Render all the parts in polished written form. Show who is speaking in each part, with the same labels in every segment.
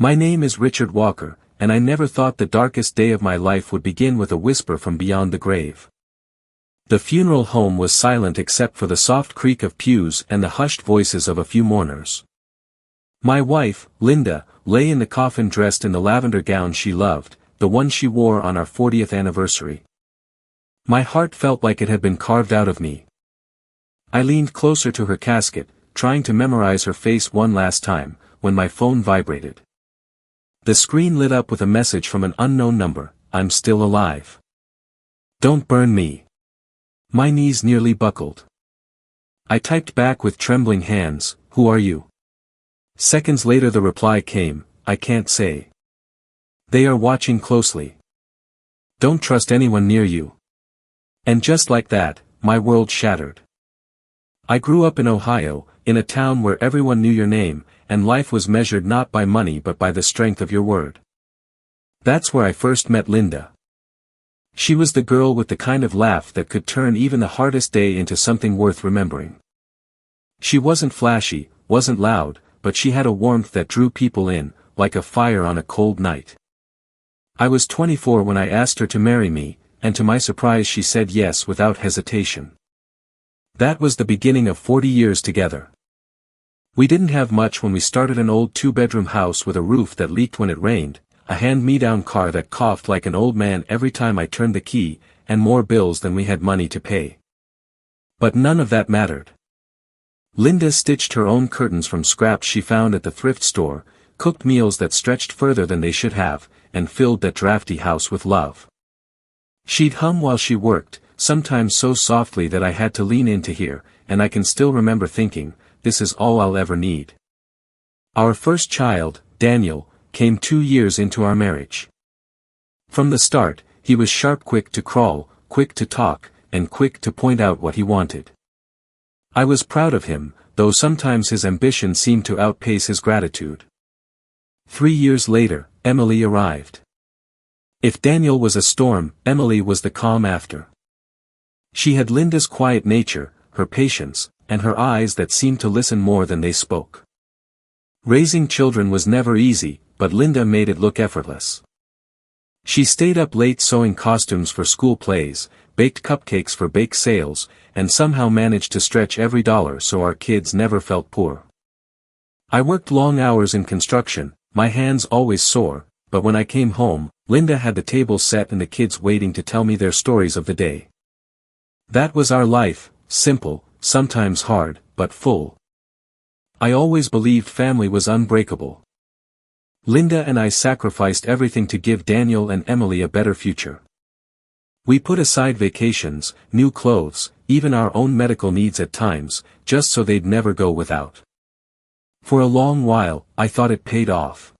Speaker 1: My name is Richard Walker, and I never thought the darkest day of my life would begin with a whisper from beyond the grave. The funeral home was silent except for the soft creak of pews and the hushed voices of a few mourners. My wife, Linda, lay in the coffin dressed in the lavender gown she loved, the one she wore on our 40th anniversary. My heart felt like it had been carved out of me. I leaned closer to her casket, trying to memorize her face one last time, when my phone vibrated. The screen lit up with a message from an unknown number: "I'm still alive. Don't burn me." My knees nearly buckled. I typed back with trembling hands, "Who are you?" Seconds later the reply came, "I can't say. They are watching closely. Don't trust anyone near you." And just like that, my world shattered. I grew up in Ohio, in a town where everyone knew your name, and life was measured not by money but by the strength of your word. That's where I first met Linda. She was the girl with the kind of laugh that could turn even the hardest day into something worth remembering. She wasn't flashy, wasn't loud, but she had a warmth that drew people in, like a fire on a cold night. I was 24 when I asked her to marry me, and to my surprise she said yes without hesitation. That was the beginning of 40 years together. We didn't have much when we started: an old 2-bedroom house with a roof that leaked when it rained, a hand-me-down car that coughed like an old man every time I turned the key, and more bills than we had money to pay. But none of that mattered. Linda stitched her own curtains from scraps she found at the thrift store, cooked meals that stretched further than they should have, and filled that drafty house with love. She'd hum while she worked, sometimes so softly that I had to lean in to hear, and I can still remember thinking, this is all I'll ever need. Our first child, Daniel, came 2 years into our marriage. From the start, he was sharp, quick to crawl, quick to talk, and quick to point out what he wanted. I was proud of him, though sometimes his ambition seemed to outpace his gratitude. 3 years later, Emily arrived. If Daniel was a storm, Emily was the calm after. She had Linda's quiet nature, her patience, and her eyes that seemed to listen more than they spoke. Raising children was never easy, but Linda made it look effortless. She stayed up late sewing costumes for school plays, baked cupcakes for bake sales, and somehow managed to stretch every dollar so our kids never felt poor. I worked long hours in construction, my hands always sore, but when I came home, Linda had the table set and the kids waiting to tell me their stories of the day. That was our life, simple, sometimes hard, but full. I always believed family was unbreakable. Linda and I sacrificed everything to give Daniel and Emily a better future. We put aside vacations, new clothes, even our own medical needs at times, just so they'd never go without. For a long while, I thought it paid off.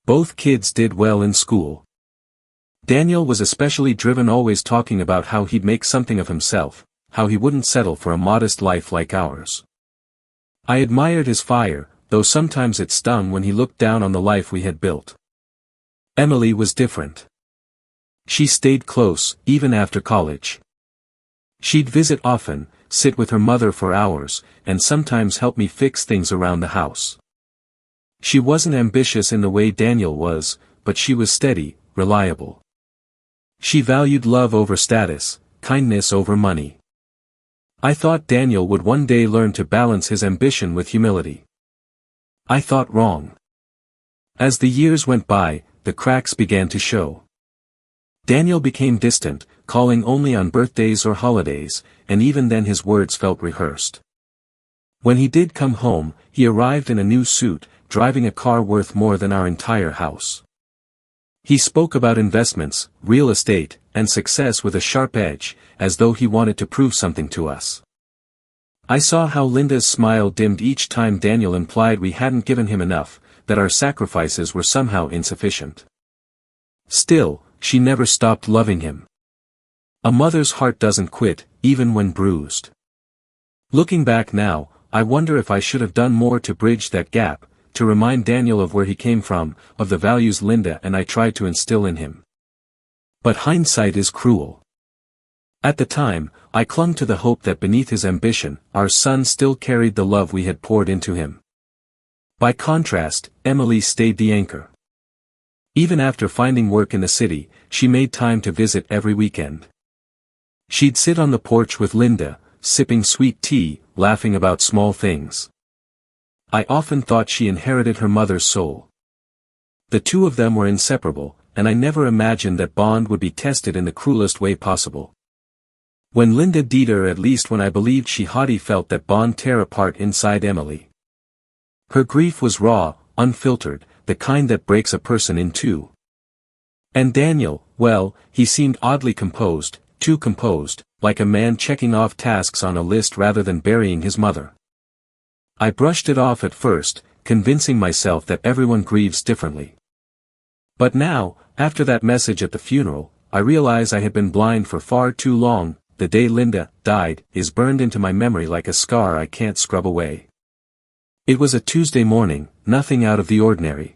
Speaker 1: Both kids did well in school. Daniel was especially driven, always talking about how he'd make something of himself, how he wouldn't settle for a modest life like ours. I admired his fire, though sometimes it stung when he looked down on the life we had built. Emily was different. She stayed close, even after college. She'd visit often, sit with her mother for hours, and sometimes help me fix things around the house. She wasn't ambitious in the way Daniel was, but she was steady, reliable. She valued love over status, kindness over money. I thought Daniel would one day learn to balance his ambition with humility. I thought wrong. As the years went by, the cracks began to show. Daniel became distant, calling only on birthdays or holidays, and even then his words felt rehearsed. When he did come home, he arrived in a new suit, driving a car worth more than our entire house. He spoke about investments, real estate, and success with a sharp edge, as though he wanted to prove something to us. I saw how Linda's smile dimmed each time Daniel implied we hadn't given him enough, that our sacrifices were somehow insufficient. Still, she never stopped loving him. A mother's heart doesn't quit, even when bruised. Looking back now, I wonder if I should have done more to bridge that gap, to remind Daniel of where he came from, of the values Linda and I tried to instill in him. But hindsight is cruel. At the time, I clung to the hope that beneath his ambition, our son still carried the love we had poured into him. By contrast, Emily stayed the anchor. Even after finding work in the city, she made time to visit every weekend. She'd sit on the porch with Linda, sipping sweet tea, laughing about small things. I often thought she inherited her mother's soul. The two of them were inseparable, and I never imagined that bond would be tested in the cruelest way possible. When Linda did, or at least when I believed she haughty, felt that bond tear apart inside Emily. Her grief was raw, unfiltered, the kind that breaks a person in two. And Daniel, well, he seemed oddly composed, too composed, like a man checking off tasks on a list rather than burying his mother. I brushed it off at first, convincing myself that everyone grieves differently. But now, after that message at the funeral, I realize I had been blind for far too long. The day Linda died is burned into my memory like a scar I can't scrub away. It was a Tuesday morning, nothing out of the ordinary.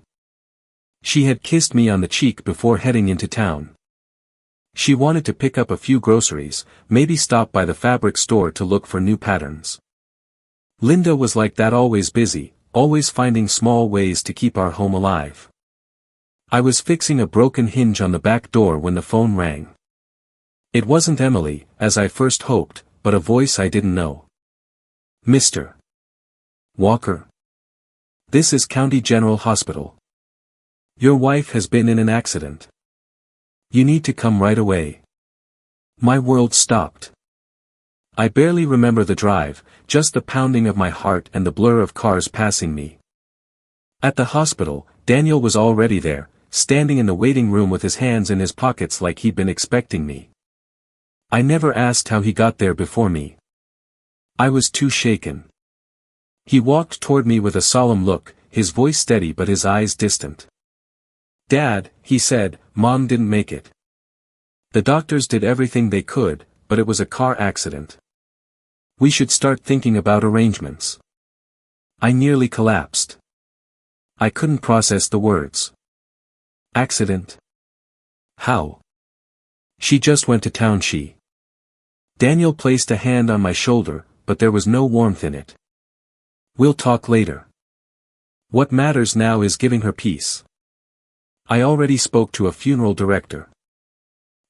Speaker 1: She had kissed me on the cheek before heading into town. She wanted to pick up a few groceries, maybe stop by the fabric store to look for new patterns. Linda was like that, always busy, always finding small ways to keep our home alive. I was fixing a broken hinge on the back door when the phone rang. It wasn't Emily, as I first hoped, but a voice I didn't know. Mr. Walker. This is County General Hospital. Your wife has been in an accident. You need to come right away. My world stopped. I barely remember the drive, just the pounding of my heart and the blur of cars passing me. At the hospital, Daniel was already there, standing in the waiting room with his hands in his pockets like he'd been expecting me. I never asked how he got there before me. I was too shaken. He walked toward me with a solemn look, his voice steady but his eyes distant. Dad, he said, Mom didn't make it. The doctors did everything they could, but it was a car accident. We should start thinking about arrangements. I nearly collapsed. I couldn't process the words. Accident? How? She just went to town. Daniel placed a hand on my shoulder, but there was no warmth in it. We'll talk later. What matters now is giving her peace. I already spoke to a funeral director.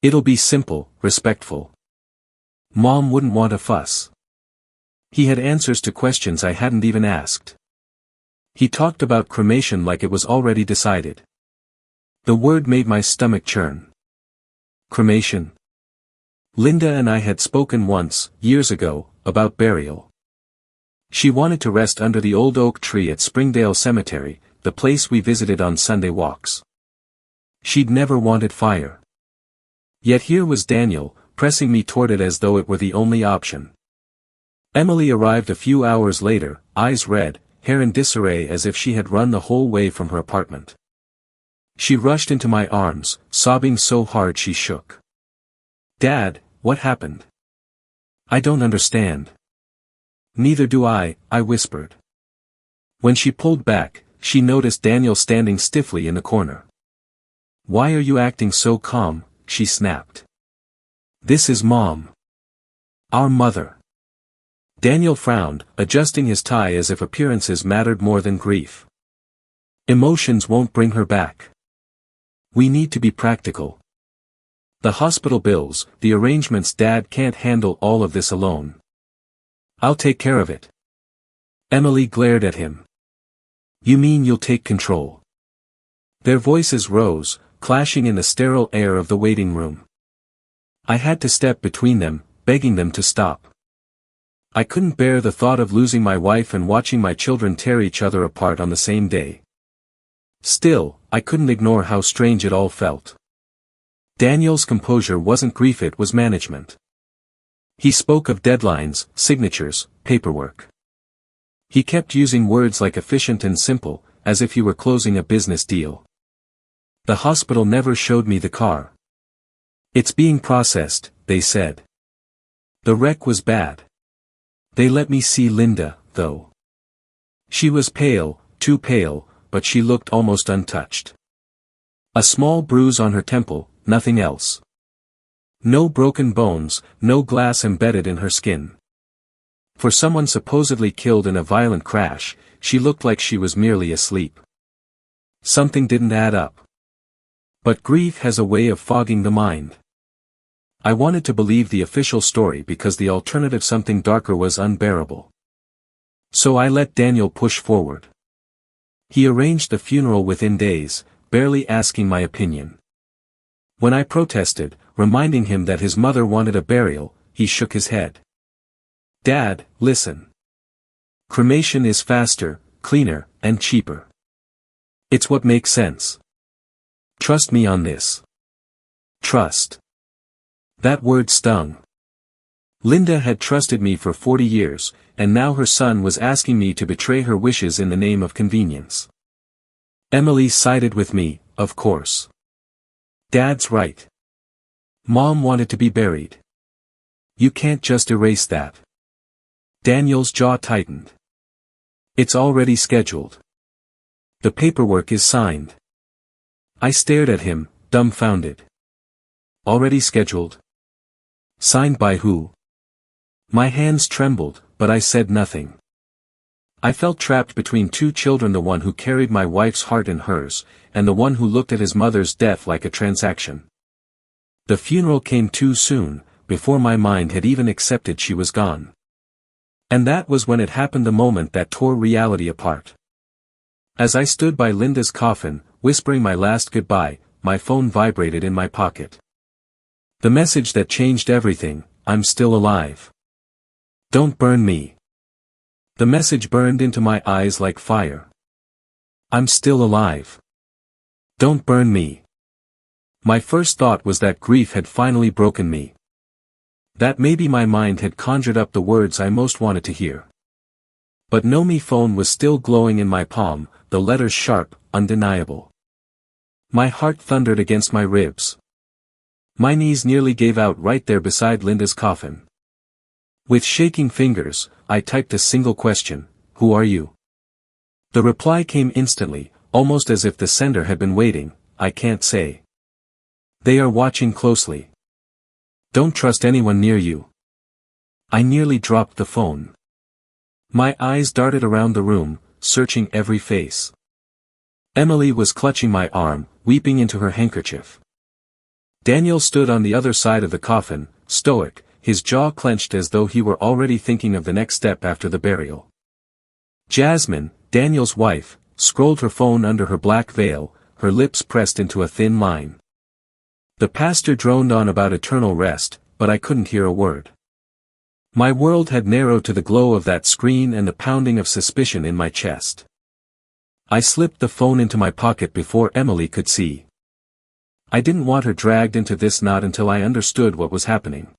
Speaker 1: It'll be simple, respectful. Mom wouldn't want a fuss. He had answers to questions I hadn't even asked. He talked about cremation like it was already decided. The word made my stomach churn. Cremation. Linda and I had spoken once, years ago, about burial. She wanted to rest under the old oak tree at Springdale Cemetery, the place we visited on Sunday walks. She'd never wanted fire. Yet here was Daniel, pressing me toward it as though it were the only option. Emily arrived a few hours later, eyes red, hair in disarray as if she had run the whole way from her apartment. She rushed into my arms, sobbing so hard she shook. Dad, what happened? I don't understand. Neither do I whispered. When she pulled back, she noticed Daniel standing stiffly in the corner. Why are you acting so calm? She snapped. This is Mom. Our mother. Daniel frowned, adjusting his tie as if appearances mattered more than grief. Emotions won't bring her back. We need to be practical. The hospital bills, the arrangements. Dad can't handle all of this alone. I'll take care of it. Emily glared at him. You mean you'll take control? Their voices rose, clashing in the sterile air of the waiting room. I had to step between them, begging them to stop. I couldn't bear the thought of losing my wife and watching my children tear each other apart on the same day. Still, I couldn't ignore how strange it all felt. Daniel's composure wasn't grief, it was management. He spoke of deadlines, signatures, paperwork. He kept using words like efficient and simple, as if he were closing a business deal. The hospital never showed me the car. It's being processed, they said. The wreck was bad. They let me see Linda, though. She was pale, too pale, but she looked almost untouched. A small bruise on her temple, nothing else. No broken bones, no glass embedded in her skin. For someone supposedly killed in a violent crash, she looked like she was merely asleep. Something didn't add up. But grief has a way of fogging the mind. I wanted to believe the official story because the alternative, something darker, was unbearable. So I let Daniel push forward. He arranged the funeral within days, barely asking my opinion. When I protested, reminding him that his mother wanted a burial, he shook his head. "Dad, listen. Cremation is faster, cleaner, and cheaper. It's what makes sense. Trust me on this." Trust. That word stung. Linda had trusted me for 40 years, and now her son was asking me to betray her wishes in the name of convenience. Emily sided with me, of course. "Dad's right. Mom wanted to be buried. You can't just erase that." Daniel's jaw tightened. "It's already scheduled. The paperwork is signed." I stared at him, dumbfounded. "Already scheduled? Signed by who?" My hands trembled, but I said nothing. I felt trapped between two children, the one who carried my wife's heart in hers, and the one who looked at his mother's death like a transaction. The funeral came too soon, before my mind had even accepted she was gone. And that was when it happened, the moment that tore reality apart. As I stood by Linda's coffin, whispering my last goodbye, my phone vibrated in my pocket. The message that changed everything: "I'm still alive. Don't burn me." The message burned into my eyes like fire. "I'm still alive. Don't burn me." My first thought was that grief had finally broken me. That maybe my mind had conjured up the words I most wanted to hear. But no, my phone was still glowing in my palm, the letters sharp, undeniable. My heart thundered against my ribs. My knees nearly gave out right there beside Linda's coffin. With shaking fingers, I typed a single question: "Who are you?" The reply came instantly, almost as if the sender had been waiting: "I can't say. They are watching closely. Don't trust anyone near you." I nearly dropped the phone. My eyes darted around the room, searching every face. Emily was clutching my arm, weeping into her handkerchief. Daniel stood on the other side of the coffin, stoic, his jaw clenched as though he were already thinking of the next step after the burial. Jasmine, Daniel's wife, scrolled her phone under her black veil, her lips pressed into a thin line. The pastor droned on about eternal rest, but I couldn't hear a word. My world had narrowed to the glow of that screen and the pounding of suspicion in my chest. I slipped the phone into my pocket before Emily could see. I didn't want her dragged into this, not until I understood what was happening.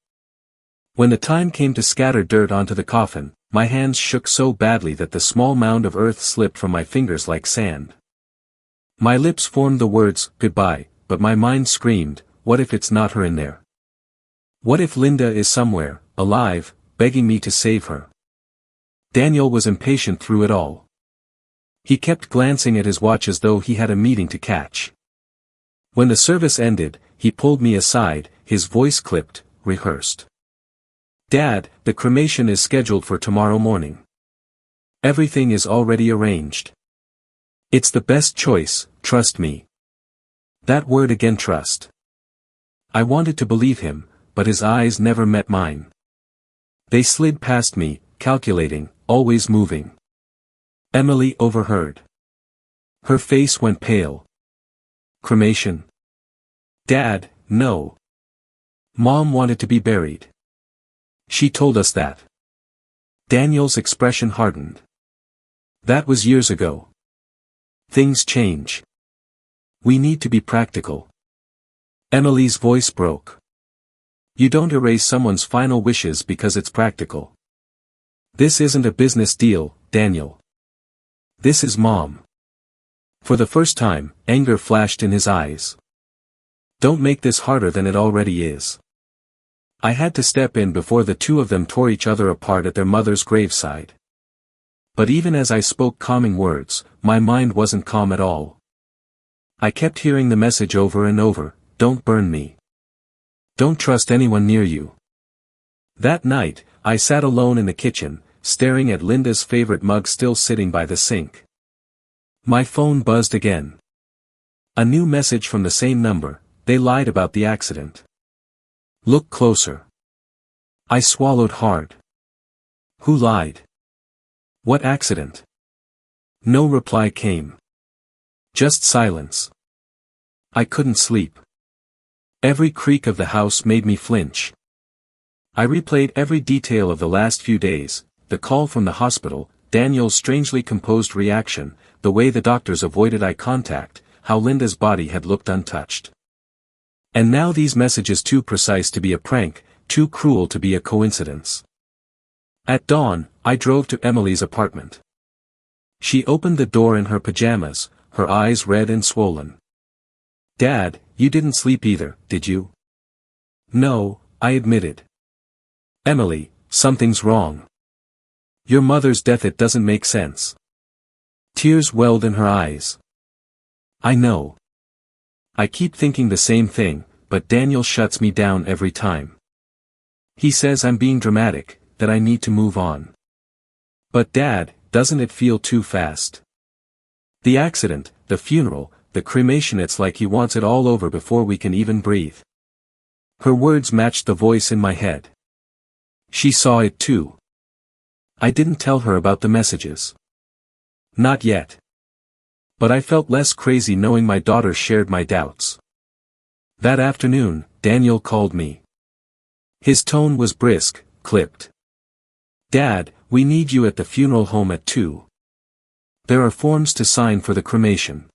Speaker 1: When the time came to scatter dirt onto the coffin, my hands shook so badly that the small mound of earth slipped from my fingers like sand. My lips formed the words, "Goodbye," but my mind screamed, what if it's not her in there? What if Linda is somewhere, alive, begging me to save her? Daniel was impatient through it all. He kept glancing at his watch as though he had a meeting to catch. When the service ended, he pulled me aside, his voice clipped, rehearsed. "Dad, the cremation is scheduled for tomorrow morning. Everything is already arranged. It's the best choice, trust me." That word again, trust. I wanted to believe him, but his eyes never met mine. They slid past me, calculating, always moving. Emily overheard. Her face went pale. "Cremation? Dad, no. Mom wanted to be buried. She told us that." Daniel's expression hardened. "That was years ago. Things change. We need to be practical." Emily's voice broke. "You don't erase someone's final wishes because it's practical. This isn't a business deal, Daniel. This is Mom." For the first time, anger flashed in his eyes. "Don't make this harder than it already is." I had to step in before the two of them tore each other apart at their mother's graveside. But even as I spoke calming words, my mind wasn't calm at all. I kept hearing the message over and over: "Don't burn me. Don't trust anyone near you." That night, I sat alone in the kitchen, staring at Linda's favorite mug still sitting by the sink. My phone buzzed again. A new message from the same number. They lied about the accident. Look closer. I swallowed hard. Who lied? What accident? No reply came. Just silence. I couldn't sleep. Every creak of the house made me flinch. I replayed every detail of the last few days, the call from the hospital, Daniel's strangely composed reaction, the way the doctors avoided eye contact, how Linda's body had looked untouched. And now these messages too precise to be a prank, too cruel to be a coincidence. At dawn, I drove to Emily's apartment. She opened the door in her pajamas, her eyes red and swollen. Dad, you didn't sleep either, did you? No, I admitted. Emily, something's wrong. Your mother's death, it doesn't make sense. Tears welled in her eyes. I know. I keep thinking the same thing, but Daniel shuts me down every time. He says I'm being dramatic, that I need to move on. But Dad, doesn't it feel too fast? The accident, the funeral, the cremation, it's like he wants it all over before we can even breathe. Her words matched the voice in my head. She saw it too. I didn't tell her about the messages. Not yet. But I felt less crazy knowing my daughter shared my doubts. That afternoon, Daniel called me. His tone was brisk, clipped. Dad, we need you at the funeral home at 2. There are forms to sign for the cremation.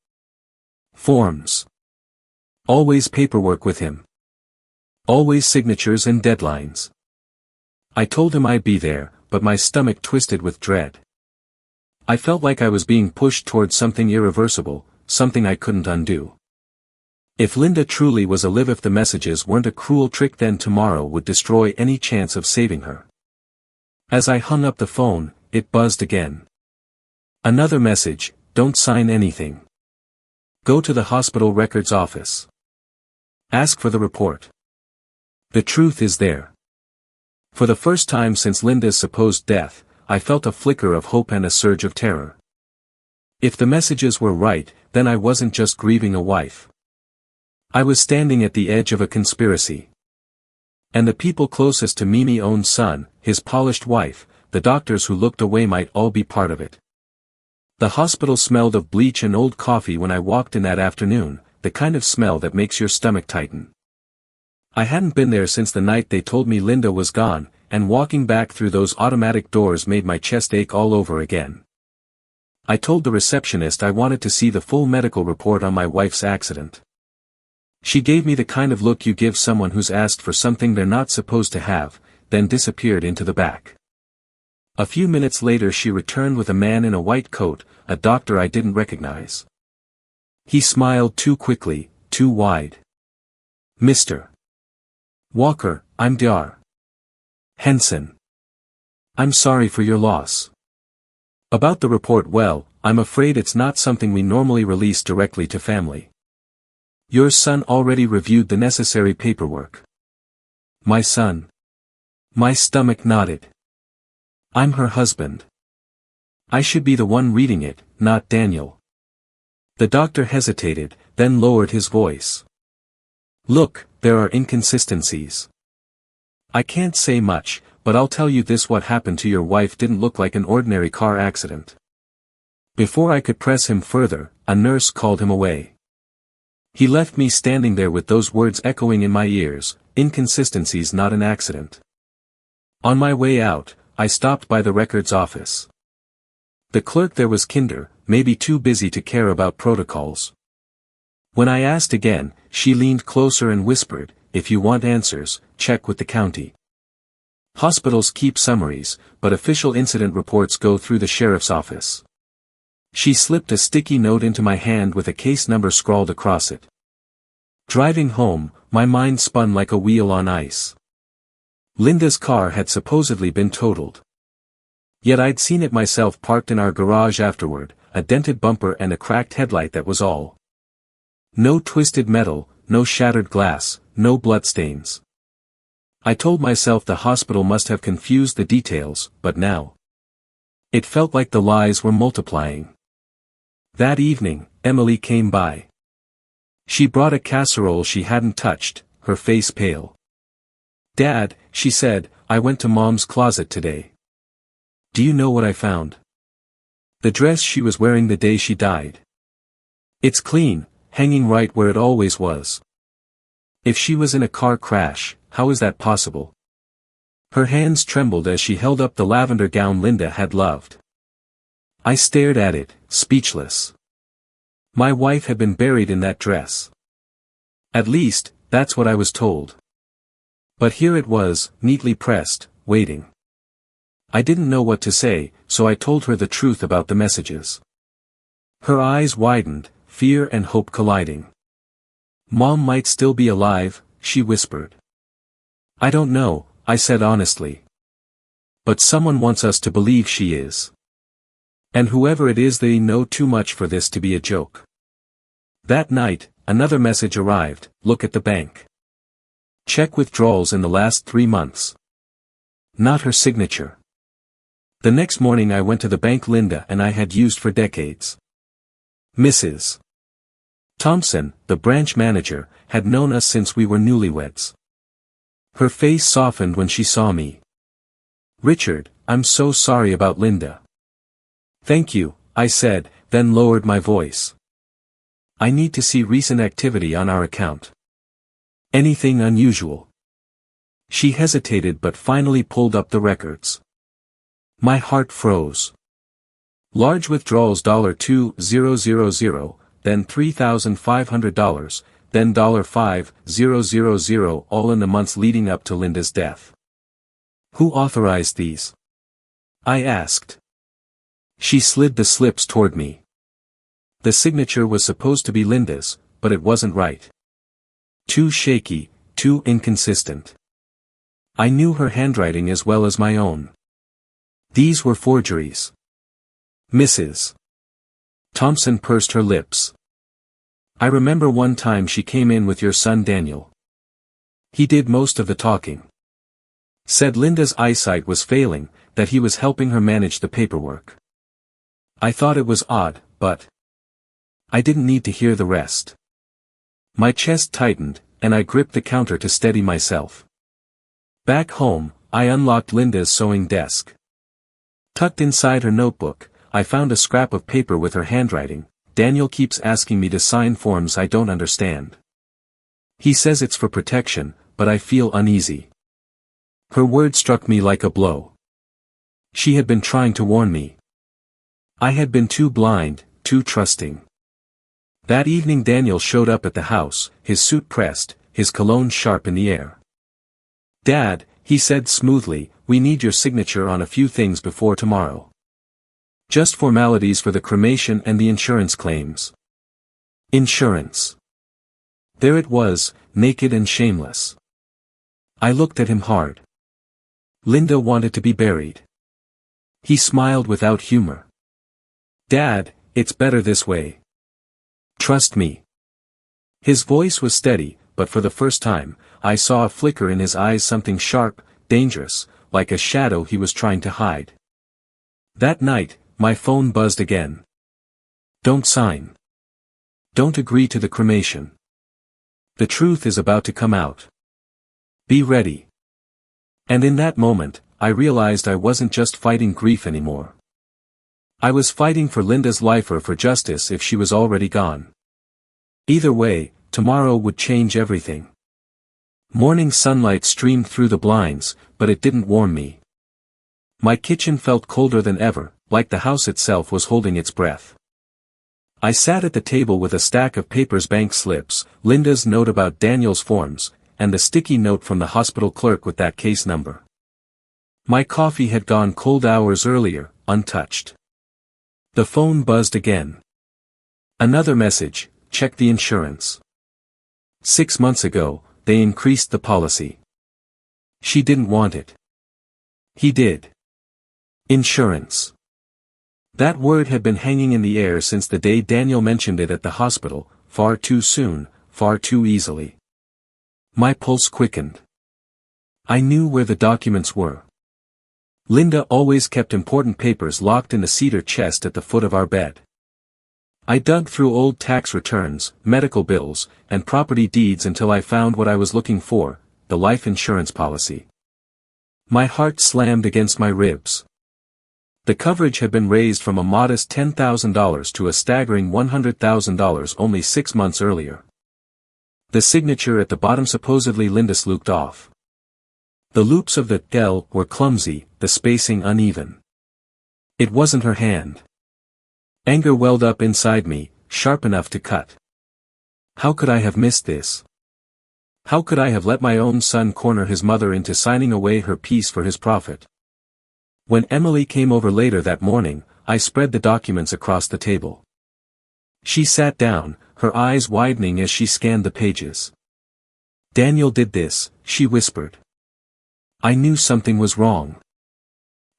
Speaker 1: Forms. Always paperwork with him. Always signatures and deadlines. I told him I'd be there, but my stomach twisted with dread. I felt like I was being pushed towards something irreversible, something I couldn't undo. If Linda truly was alive, if the messages weren't a cruel trick, then tomorrow would destroy any chance of saving her. As I hung up the phone, it buzzed again. Another message, don't sign anything. Go to the hospital records office. Ask for the report. The truth is there. For the first time since Linda's supposed death, I felt a flicker of hope and a surge of terror. If the messages were right, then I wasn't just grieving a wife. I was standing at the edge of a conspiracy. And the people closest to Mimi's own son, his polished wife, the doctors who looked away might all be part of it. The hospital smelled of bleach and old coffee when I walked in that afternoon, the kind of smell that makes your stomach tighten. I hadn't been there since the night they told me Linda was gone, and walking back through those automatic doors made my chest ache all over again. I told the receptionist I wanted to see the full medical report on my wife's accident. She gave me the kind of look you give someone who's asked for something they're not supposed to have, then disappeared into the back. A few minutes later she returned with a man in a white coat, a doctor I didn't recognize. He smiled too quickly, too wide. Mr. Walker, I'm Dr. Henson. I'm sorry for your loss. About the report, well, I'm afraid it's not something we normally release directly to family. Your son already reviewed the necessary paperwork. My son? My stomach nodded. I'm her husband. I should be the one reading it, not Daniel. The doctor hesitated, then lowered his voice. Look, there are inconsistencies. I can't say much, but I'll tell you this: what happened to your wife didn't look like an ordinary car accident. Before I could press him further, a nurse called him away. He left me standing there with those words echoing in my ears: inconsistencies, not an accident. On my way out, I stopped by the records office. The clerk there was kinder, maybe too busy to care about protocols. When I asked again, she leaned closer and whispered, if you want answers, check with the county. Hospitals keep summaries, but official incident reports go through the sheriff's office. She slipped a sticky note into my hand with a case number scrawled across it. Driving home, my mind spun like a wheel on ice. Linda's car had supposedly been totaled. Yet I'd seen it myself parked in our garage afterward, a dented bumper and a cracked headlight, that was all. No twisted metal, no shattered glass, no bloodstains. I told myself the hospital must have confused the details, but now. It felt like the lies were multiplying. That evening, Emily came by. She brought a casserole she hadn't touched, her face pale. "Dad," she said, "I went to Mom's closet today. Do you know what I found? The dress she was wearing the day she died. It's clean, hanging right where it always was. If she was in a car crash, how is that possible?" Her hands trembled as she held up the lavender gown Linda had loved. I stared at it, speechless. My wife had been buried in that dress. At least, that's what I was told. But here it was, neatly pressed, waiting. I didn't know what to say, so I told her the truth about the messages. Her eyes widened, fear and hope colliding. "Mom might still be alive," she whispered. "I don't know," I said honestly. "But someone wants us to believe she is. And whoever it is, they know too much for this to be a joke." That night, another message arrived: "Look at the bank. Check withdrawals in the last 3 months." Not her signature. The next morning I went to the bank Linda and I had used for decades. Mrs. Thompson, the branch manager, had known us since we were newlyweds. Her face softened when she saw me. "Richard, I'm so sorry about Linda." "Thank you," I said, then lowered my voice. "I need to see recent activity on our account. Anything unusual?" She hesitated but finally pulled up the records. My heart froze. Large withdrawals $2,000, then $3,500, then $5,000, all in the months leading up to Linda's death. "Who authorized these?" I asked. She slid the slips toward me. The signature was supposed to be Linda's, but it wasn't right. Too shaky, too inconsistent. I knew her handwriting as well as my own. These were forgeries. Mrs. Thompson pursed her lips. "I remember one time she came in with your son Daniel. He did most of the talking. Said Linda's eyesight was failing, that he was helping her manage the paperwork. I thought it was odd, but I didn't need to hear the rest." My chest tightened, and I gripped the counter to steady myself. Back home, I unlocked Linda's sewing desk. Tucked inside her notebook, I found a scrap of paper with her handwriting. "Daniel keeps asking me to sign forms I don't understand. He says it's for protection, but I feel uneasy." Her words struck me like a blow. She had been trying to warn me. I had been too blind, too trusting. That evening Daniel showed up at the house, his suit pressed, his cologne sharp in the air. "Dad," he said smoothly, "we need your signature on a few things before tomorrow. Just formalities for the cremation and the insurance claims." Insurance. There it was, naked and shameless. I looked at him hard. Linda wanted to be buried. He smiled without humor. "Dad, it's better this way. Trust me." His voice was steady, but for the first time, I saw a flicker in his eyes, something sharp, dangerous, like a shadow he was trying to hide. That night, my phone buzzed again. "Don't sign. Don't agree to the cremation. The truth is about to come out. Be ready." And in that moment, I realized I wasn't just fighting grief anymore. I was fighting for Linda's life or for justice if she was already gone. Either way, tomorrow would change everything. Morning sunlight streamed through the blinds, but it didn't warm me. My kitchen felt colder than ever, like the house itself was holding its breath. I sat at the table with a stack of papers, bank slips, Linda's note about Daniel's forms, and the sticky note from the hospital clerk with that case number. My coffee had gone cold hours earlier, untouched. The phone buzzed again. Another message: "Check the insurance. 6 months ago, they increased the policy. She didn't want it. He did." Insurance. That word had been hanging in the air since the day Daniel mentioned it at the hospital, far too soon, far too easily. My pulse quickened. I knew where the documents were. Linda always kept important papers locked in the cedar chest at the foot of our bed. I dug through old tax returns, medical bills, and property deeds until I found what I was looking for, the life insurance policy. My heart slammed against my ribs. The coverage had been raised from a modest $10,000 to a staggering $100,000 only 6 months earlier. The signature at the bottom supposedly Linda looped off. The loops of the L were clumsy, the spacing uneven. It wasn't her hand. Anger welled up inside me, sharp enough to cut. How could I have missed this? How could I have let my own son corner his mother into signing away her peace for his profit? When Emily came over later that morning, I spread the documents across the table. She sat down, her eyes widening as she scanned the pages. "Daniel did this," she whispered. I knew something was wrong.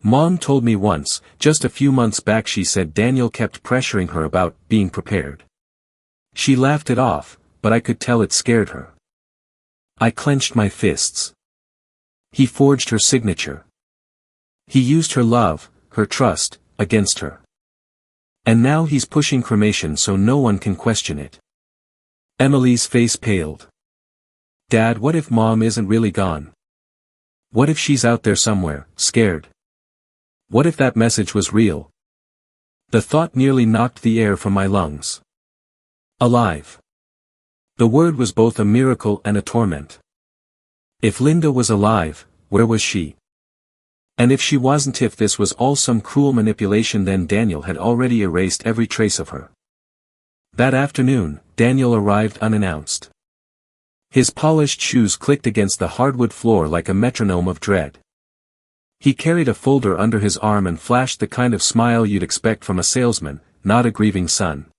Speaker 1: Mom told me once, just a few months back, she said Daniel kept pressuring her about being prepared. She laughed it off, but I could tell it scared her. I clenched my fists. He forged her signature. He used her love, her trust, against her. And now he's pushing cremation so no one can question it. Emily's face paled. "Dad, what if Mom isn't really gone? What if she's out there somewhere, scared? What if that message was real?" The thought nearly knocked the air from my lungs. Alive. The word was both a miracle and a torment. If Linda was alive, where was she? And if she wasn't, if this was all some cruel manipulation, then Daniel had already erased every trace of her. That afternoon, Daniel arrived unannounced. His polished shoes clicked against the hardwood floor like a metronome of dread. He carried a folder under his arm and flashed the kind of smile you'd expect from a salesman, not a grieving son.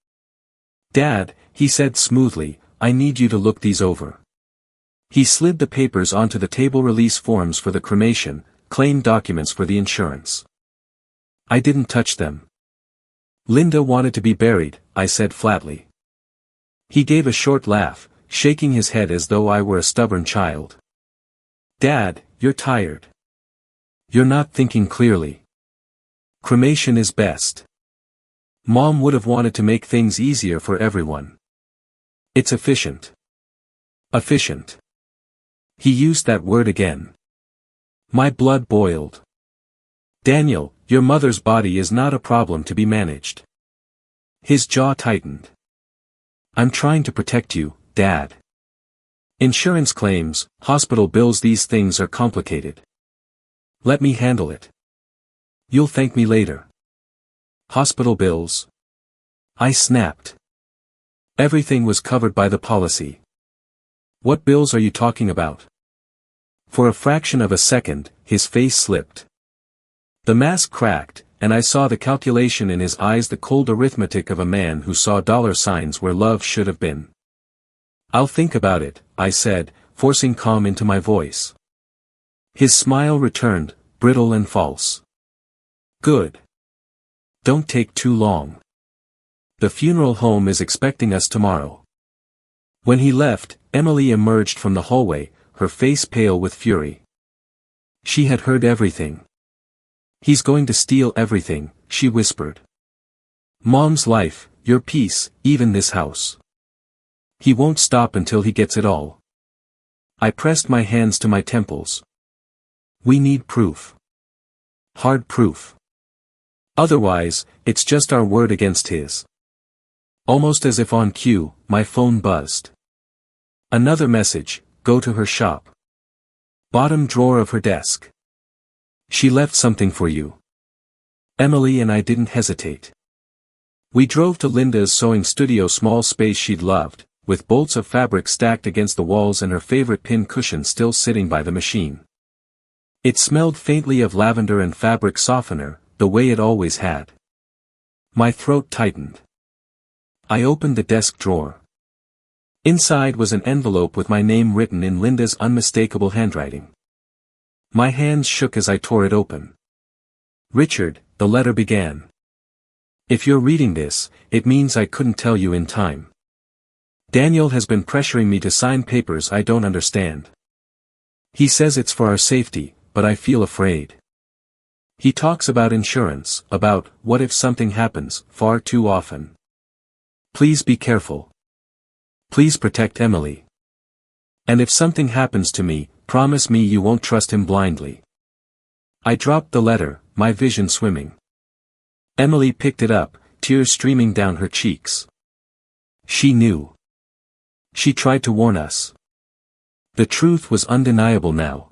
Speaker 1: "Dad," he said smoothly, "I need you to look these over." He slid the papers onto the table: release forms for the cremation, claim documents for the insurance. I didn't touch them. "Linda wanted to be buried," I said flatly. He gave a short laugh, shaking his head as though I were a stubborn child. "Dad, you're tired. You're not thinking clearly. Cremation is best. Mom would have wanted to make things easier for everyone. It's efficient." Efficient. He used that word again. My blood boiled. "Daniel, your mother's body is not a problem to be managed." His jaw tightened. "I'm trying to protect you, Dad. Insurance claims, hospital bills, these things are complicated. Let me handle it. You'll thank me later." "Hospital bills?" I snapped. Everything was covered by the policy. "What bills are you talking about?" For a fraction of a second, his face slipped. The mask cracked, and I saw the calculation in his eyes, the cold arithmetic of a man who saw dollar signs where love should have been. "I'll think about it," I said, forcing calm into my voice. His smile returned, brittle and false. "Good. Don't take too long. The funeral home is expecting us tomorrow." When he left, Emily emerged from the hallway, her face pale with fury. She had heard everything. "He's going to steal everything," she whispered. "Mom's life, your peace, even this house. He won't stop until he gets it all." I pressed my hands to my temples. "We need proof. Hard proof. Otherwise, it's just our word against his." Almost as if on cue, my phone buzzed. Another message: "Go to her shop. Bottom drawer of her desk. She left something for you." Emily and I didn't hesitate. We drove to Linda's sewing studio, small space she'd loved, with bolts of fabric stacked against the walls and her favorite pin cushion still sitting by the machine. It smelled faintly of lavender and fabric softener, the way it always had. My throat tightened. I opened the desk drawer. Inside was an envelope with my name written in Linda's unmistakable handwriting. My hands shook as I tore it open. "Richard," the letter began. "If you're reading this, it means I couldn't tell you in time. Daniel has been pressuring me to sign papers I don't understand. He says it's for our safety, but I feel afraid. He talks about insurance, about what if something happens, far too often. Please be careful. Please protect Emily. And if something happens to me, promise me you won't trust him blindly. I dropped the letter, my vision swimming. Emily picked it up, tears streaming down her cheeks. She knew. She tried to warn us. The truth was undeniable now.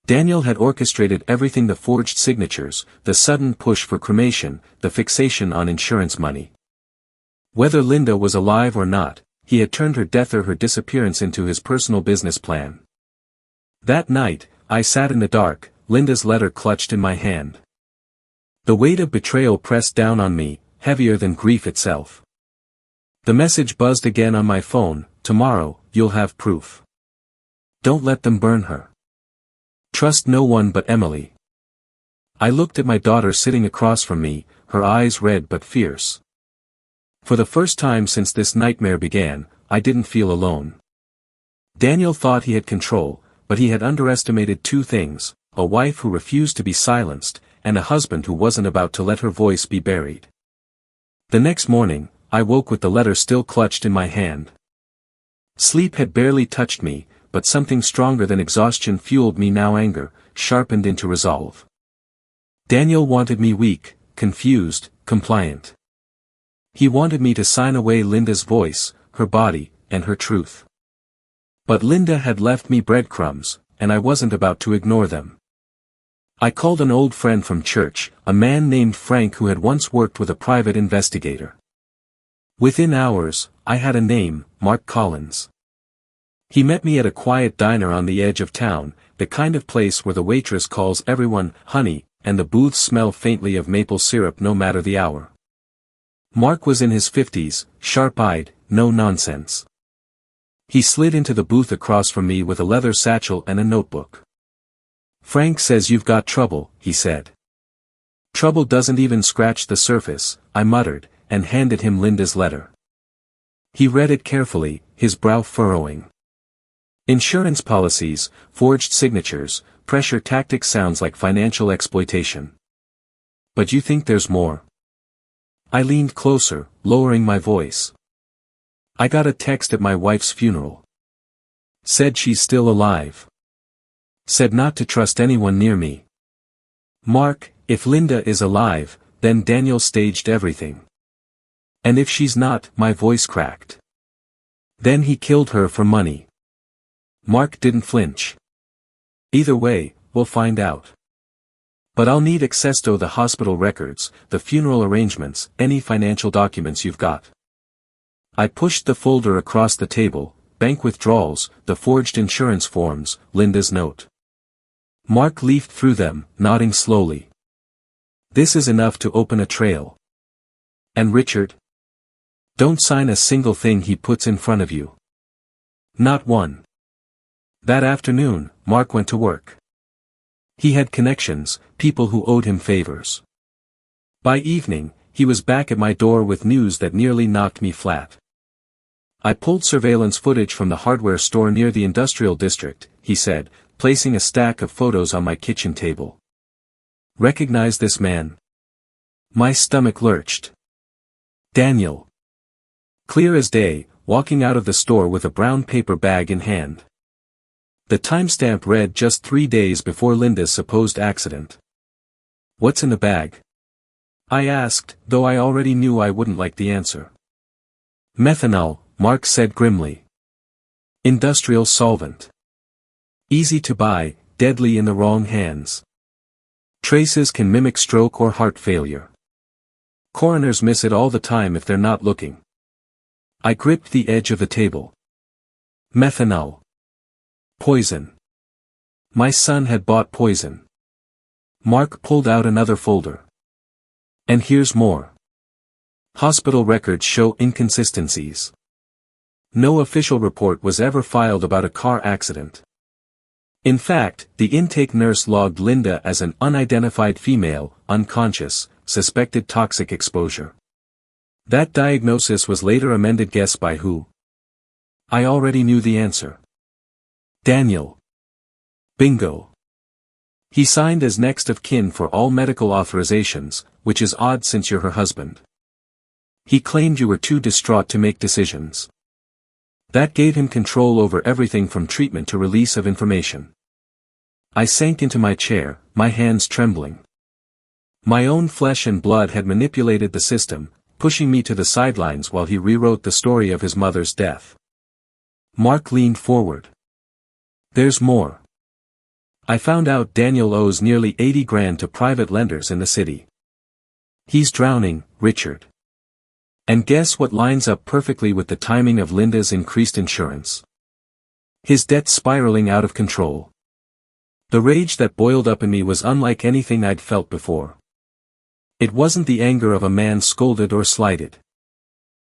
Speaker 1: Daniel had orchestrated everything: the forged signatures, the sudden push for cremation, the fixation on insurance money. Whether Linda was alive or not, he had turned her death or her disappearance into his personal business plan. That night, I sat in the dark, Linda's letter clutched in my hand. The weight of betrayal pressed down on me, heavier than grief itself. The message buzzed again on my phone: tomorrow, you'll have proof. Don't let them burn her. Trust no one but Emily. I looked at my daughter sitting across from me, her eyes red but fierce. For the first time since this nightmare began, I didn't feel alone. Daniel thought he had control, but he had underestimated two things: a wife who refused to be silenced, and a husband who wasn't about to let her voice be buried. The next morning, I woke with the letter still clutched in my hand. Sleep had barely touched me, but something stronger than exhaustion fueled me now: anger, sharpened into resolve. Daniel wanted me weak, confused, compliant. He wanted me to sign away Linda's voice, her body, and her truth. But Linda had left me breadcrumbs, and I wasn't about to ignore them. I called an old friend from church, a man named Frank who had once worked with a private investigator. Within hours, I had a name: Mark Collins. He met me at a quiet diner on the edge of town, the kind of place where the waitress calls everyone honey, and the booths smell faintly of maple syrup no matter the hour. Mark was in his 50s, sharp-eyed, no nonsense. He slid into the booth across from me with a leather satchel and a notebook. "Frank says you've got trouble," he said. "Trouble doesn't even scratch the surface," I muttered, and handed him Linda's letter. He read it carefully, his brow furrowing. Insurance policies, forged signatures, pressure tactics. Sounds like financial exploitation. But you think there's more? I leaned closer, lowering my voice. I got a text at my wife's funeral. Said she's still alive. Said not to trust anyone near me. Mark, if Linda is alive, then Daniel staged everything. And if she's not, my voice cracked. Then he killed her for money. Mark didn't flinch. Either way, we'll find out. But I'll need access to the hospital records, the funeral arrangements, any financial documents you've got. I pushed the folder across the table: bank withdrawals, the forged insurance forms, Linda's note. Mark leafed through them, nodding slowly. This is enough to open a trail. And Richard? Don't sign a single thing he puts in front of you. Not one. That afternoon, Mark went to work. He had connections, people who owed him favors. By evening, he was back at my door with news that nearly knocked me flat. I pulled surveillance footage from the hardware store near the industrial district, he said, placing a stack of photos on my kitchen table. Recognize this man? My stomach lurched. Daniel. Clear as day, walking out of the store with a brown paper bag in hand. The timestamp read just 3 days before Linda's supposed accident. What's in the bag? I asked, though I already knew I wouldn't like the answer. Methanol, Mark said grimly. Industrial solvent. Easy to buy, deadly in the wrong hands. Traces can mimic stroke or heart failure. Coroners miss it all the time if they're not looking. I gripped the edge of the table. Methanol. Poison. My son had bought poison. Mark pulled out another folder. And here's more. Hospital records show inconsistencies. No official report was ever filed about a car accident. In fact, the intake nurse logged Linda as an unidentified female, unconscious, suspected toxic exposure. That diagnosis was later amended. Guess by who? I already knew the answer. Daniel. Bingo. He signed as next of kin for all medical authorizations, which is odd since you're her husband. He claimed you were too distraught to make decisions. That gave him control over everything from treatment to release of information. I sank into my chair, my hands trembling. My own flesh and blood had manipulated the system, pushing me to the sidelines while he rewrote the story of his mother's death. Mark leaned forward. There's more. I found out Daniel owes nearly 80 grand to private lenders in the city. He's drowning, Richard. And guess what lines up perfectly with the timing of Linda's increased insurance? His debt's spiraling out of control. The rage that boiled up in me was unlike anything I'd felt before. It wasn't the anger of a man scolded or slighted.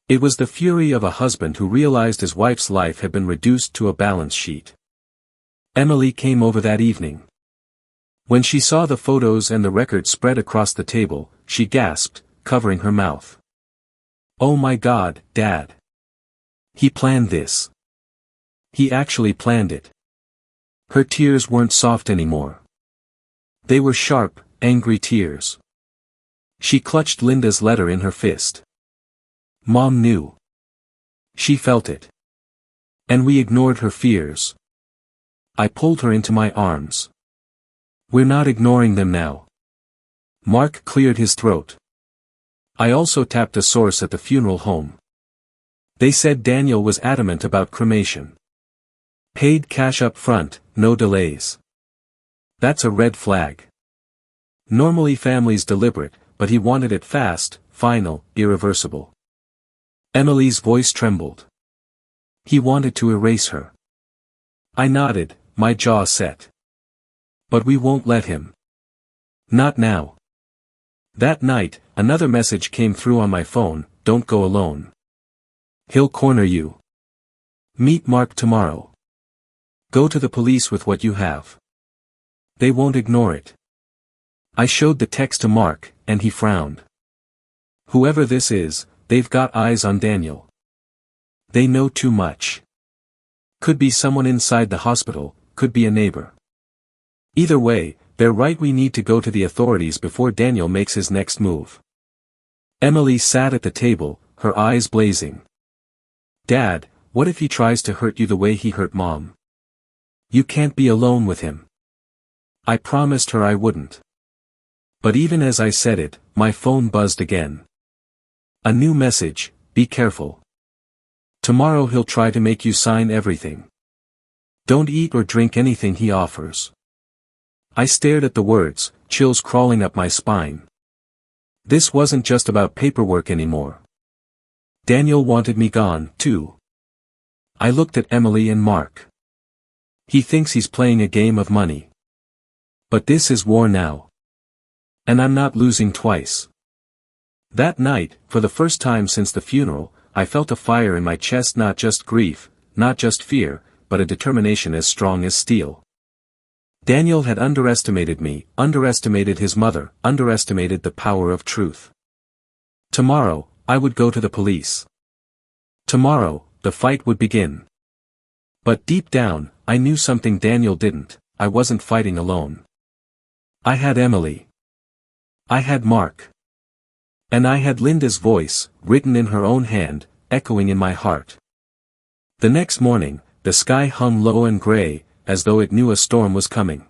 Speaker 1: It was the fury of a husband who realized his wife's life had been reduced to a balance sheet. Emily came over that evening. When she saw the photos and the record spread across the table, she gasped, covering her mouth. Oh my God, Dad. He planned this. He actually planned it. Her tears weren't soft anymore. They were sharp, angry tears. She clutched Linda's letter in her fist. Mom knew. She felt it. And we ignored her fears. I pulled her into my arms. We're not ignoring them now. Mark cleared his throat. I also tapped a source at the funeral home. They said Daniel was adamant about cremation. Paid cash up front, no delays. That's a red flag. Normally family's deliberate, but he wanted it fast, final, irreversible. Emily's voice trembled. He wanted to erase her. I nodded, my jaw set. But we won't let him. Not now. That night, another message came through on my phone, don't go alone. He'll corner you. Meet Mark tomorrow. Go to the police with what you have. They won't ignore it. I showed the text to Mark, and he frowned. Whoever this is, they've got eyes on Daniel. They know too much. Could be someone inside the hospital, could be a neighbor. Either way, they're right, we need to go to the authorities before Daniel makes his next move. Emily sat at the table, her eyes blazing. Dad, what if he tries to hurt you the way he hurt Mom? You can't be alone with him. I promised her I wouldn't. But even as I said it, my phone buzzed again. A new message, be careful. Tomorrow he'll try to make you sign everything. Don't eat or drink anything he offers. I stared at the words, chills crawling up my spine. This wasn't just about paperwork anymore. Daniel wanted me gone, too. I looked at Emily and Mark. He thinks he's playing a game of money. But this is war now. And I'm not losing twice. That night, for the first time since the funeral, I felt a fire in my chest, not just grief, not just fear, but a determination as strong as steel. Daniel had underestimated me, underestimated his mother, underestimated the power of truth. Tomorrow, I would go to the police. Tomorrow, the fight would begin. But deep down, I knew something Daniel didn't. I wasn't fighting alone. I had Emily. I had Mark. And I had Linda's voice, written in her own hand, echoing in my heart. The next morning, the sky hung low and gray, as though it knew a storm was coming.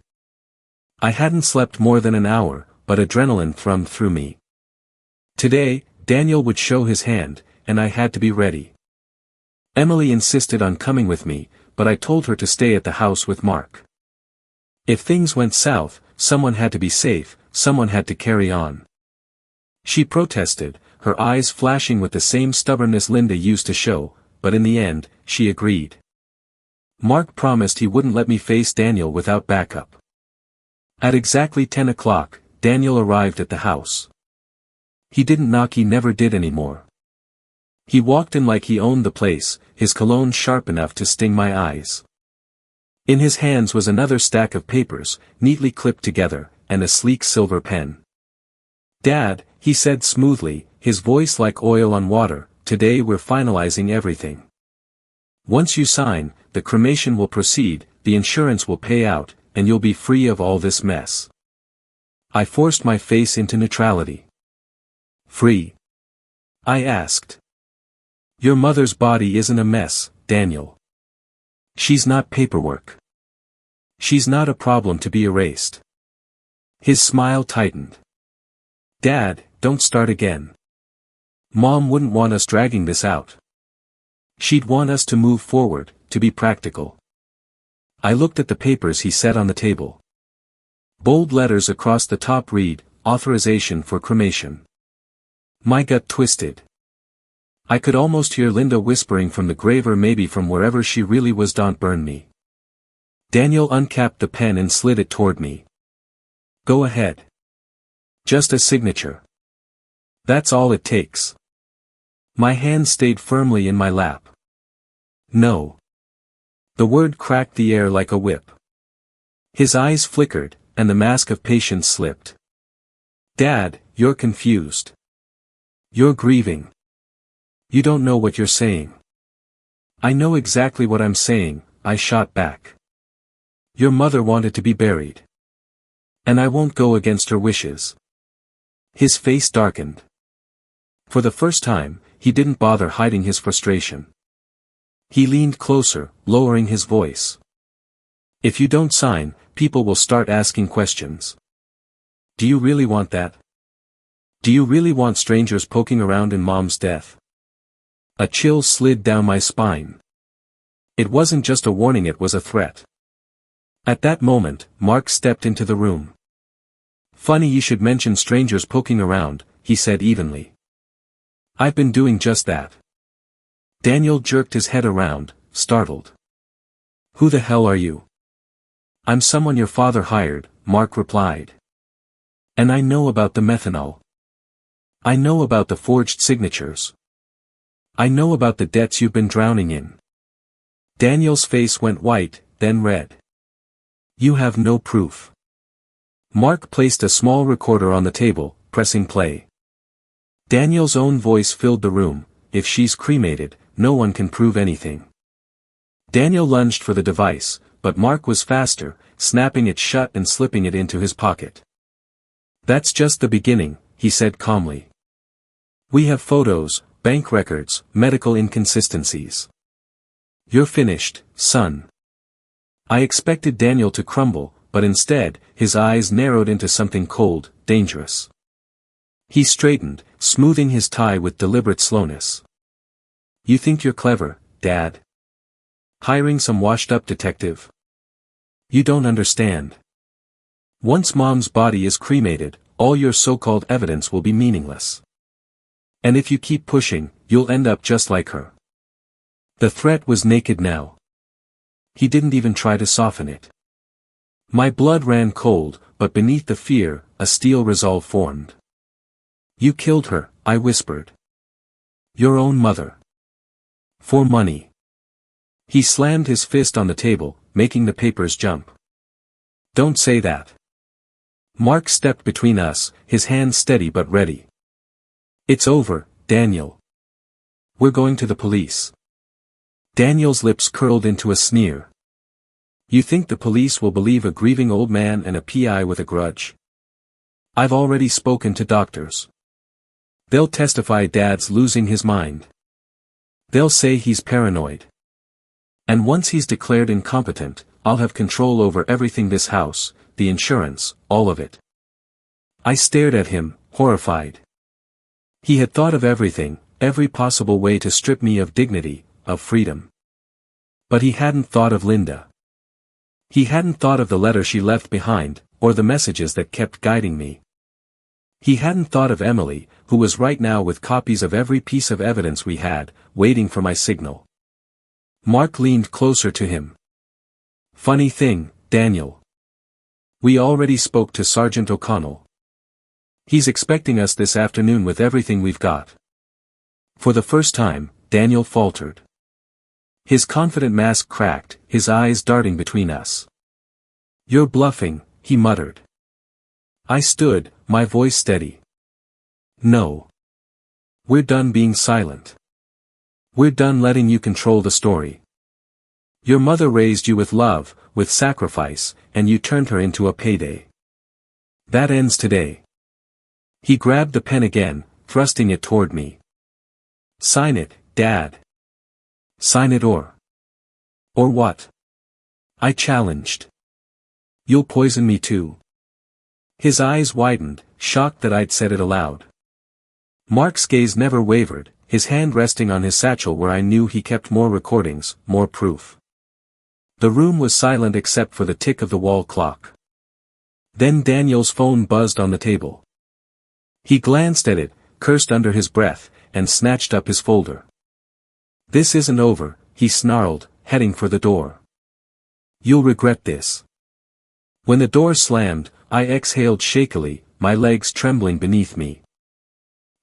Speaker 1: I hadn't slept more than an hour, but adrenaline thrummed through me. Today, Daniel would show his hand, and I had to be ready. Emily insisted on coming with me, but I told her to stay at the house with Mark. If things went south, someone had to be safe, someone had to carry on. She protested, her eyes flashing with the same stubbornness Linda used to show, but in the end, she agreed. Mark promised he wouldn't let me face Daniel without backup. At exactly 10 o'clock, Daniel arrived at the house. He didn't knock, he never did anymore. He walked in like he owned the place, his cologne sharp enough to sting my eyes. In his hands was another stack of papers, neatly clipped together, and a sleek silver pen. Dad, he said smoothly, his voice like oil on water, today we're finalizing everything. Once you sign, the cremation will proceed, the insurance will pay out, and you'll be free of all this mess. I forced my face into neutrality. Free? I asked. Your mother's body isn't a mess, Daniel. She's not paperwork. She's not a problem to be erased. His smile tightened. Dad, don't start again. Mom wouldn't want us dragging this out. She'd want us to move forward, to be practical. I looked at the papers he set on the table. Bold letters across the top read, authorization for cremation. My gut twisted. I could almost hear Linda whispering from the grave, or maybe from wherever she really was. Don't burn me. Daniel uncapped the pen and slid it toward me. Go ahead. Just a signature. That's all it takes. My hand stayed firmly in my lap. No. The word cracked the air like a whip. His eyes flickered, and the mask of patience slipped. Dad, you're confused. You're grieving. You don't know what you're saying. I know exactly what I'm saying, I shot back. Your mother wanted to be buried. And I won't go against her wishes. His face darkened. For the first time, he didn't bother hiding his frustration. He leaned closer, lowering his voice. If you don't sign, people will start asking questions. Do you really want that? Do you really want strangers poking around in Mom's death? A chill slid down my spine. It wasn't just a warning, it was a threat. At that moment, Mark stepped into the room. Funny you should mention strangers poking around, he said evenly. I've been doing just that. Daniel jerked his head around, startled. Who the hell are you? I'm someone your father hired, Mark replied. And I know about the methanol. I know about the forged signatures. I know about the debts you've been drowning in. Daniel's face went white, then red. You have no proof. Mark placed a small recorder on the table, pressing play. Daniel's own voice filled the room. If she's cremated, no one can prove anything. Daniel lunged for the device, but Mark was faster, snapping it shut and slipping it into his pocket. That's just the beginning, he said calmly. We have photos, bank records, medical inconsistencies. You're finished, son. I expected Daniel to crumble, but instead, his eyes narrowed into something cold, dangerous. He straightened, smoothing his tie with deliberate slowness. You think you're clever, Dad? Hiring some washed-up detective? You don't understand. Once Mom's body is cremated, all your so-called evidence will be meaningless. And if you keep pushing, you'll end up just like her. The threat was naked now. He didn't even try to soften it. My blood ran cold, but beneath the fear, a steel resolve formed. You killed her, I whispered. Your own mother. For money. He slammed his fist on the table, making the papers jump. Don't say that. Mark stepped between us, his hand steady but ready. It's over, Daniel. We're going to the police. Daniel's lips curled into a sneer. You think the police will believe a grieving old man and a PI with a grudge? I've already spoken to doctors. They'll testify Dad's losing his mind. They'll say he's paranoid. And once he's declared incompetent, I'll have control over everything, this house, the insurance, all of it. I stared at him, horrified. He had thought of everything, every possible way to strip me of dignity, of freedom. But he hadn't thought of Linda. He hadn't thought of the letter she left behind, or the messages that kept guiding me. He hadn't thought of Emily, who was right now with copies of every piece of evidence we had, waiting for my signal. Mark leaned closer to him. Funny thing, Daniel. We already spoke to Sergeant O'Connell. He's expecting us this afternoon with everything we've got. For the first time, Daniel faltered. His confident mask cracked, his eyes darting between us. You're bluffing, he muttered. I stood, my voice steady. No. We're done being silent. We're done letting you control the story. Your mother raised you with love, with sacrifice, and you turned her into a payday. That ends today. He grabbed the pen again, thrusting it toward me. Sign it, Dad. Sign it or what? I challenged. You'll poison me too. His eyes widened, shocked that I'd said it aloud. Mark's gaze never wavered, his hand resting on his satchel where I knew he kept more recordings, more proof. The room was silent except for the tick of the wall clock. Then Daniel's phone buzzed on the table. He glanced at it, cursed under his breath, and snatched up his folder. This isn't over, he snarled, heading for the door. You'll regret this. When the door slammed, I exhaled shakily, my legs trembling beneath me.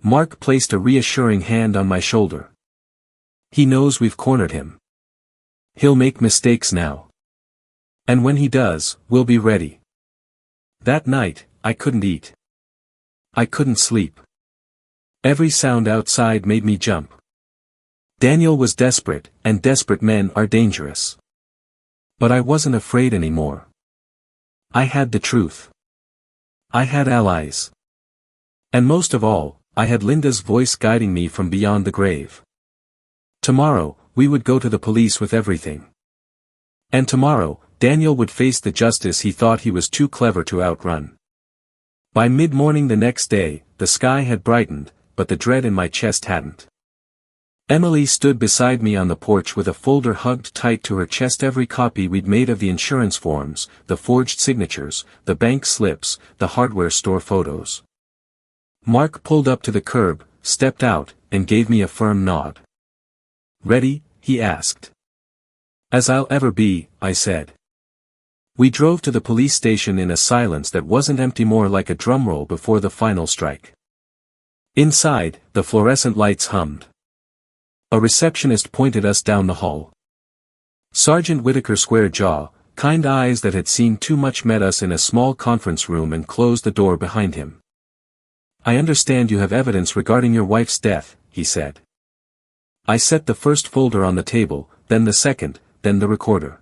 Speaker 1: Mark placed a reassuring hand on my shoulder. He knows we've cornered him. He'll make mistakes now. And when he does, we'll be ready. That night, I couldn't eat. I couldn't sleep. Every sound outside made me jump. Daniel was desperate, and desperate men are dangerous. But I wasn't afraid anymore. I had the truth. I had allies. And most of all, I had Linda's voice guiding me from beyond the grave. Tomorrow, we would go to the police with everything. And tomorrow, Daniel would face the justice he thought he was too clever to outrun. By mid-morning the next day, the sky had brightened, but the dread in my chest hadn't. Emily stood beside me on the porch with a folder hugged tight to her chest, every copy we'd made of the insurance forms, the forged signatures, the bank slips, the hardware store photos. Mark pulled up to the curb, stepped out, and gave me a firm nod. Ready? He asked. As I'll ever be, I said. We drove to the police station in a silence that wasn't empty, more like a drumroll before the final strike. Inside, the fluorescent lights hummed. A receptionist pointed us down the hall. Sergeant Whitaker, square jaw, kind eyes that had seen too much, met us in a small conference room and closed the door behind him. I understand you have evidence regarding your wife's death, he said. I set the first folder on the table, then the second, then the recorder.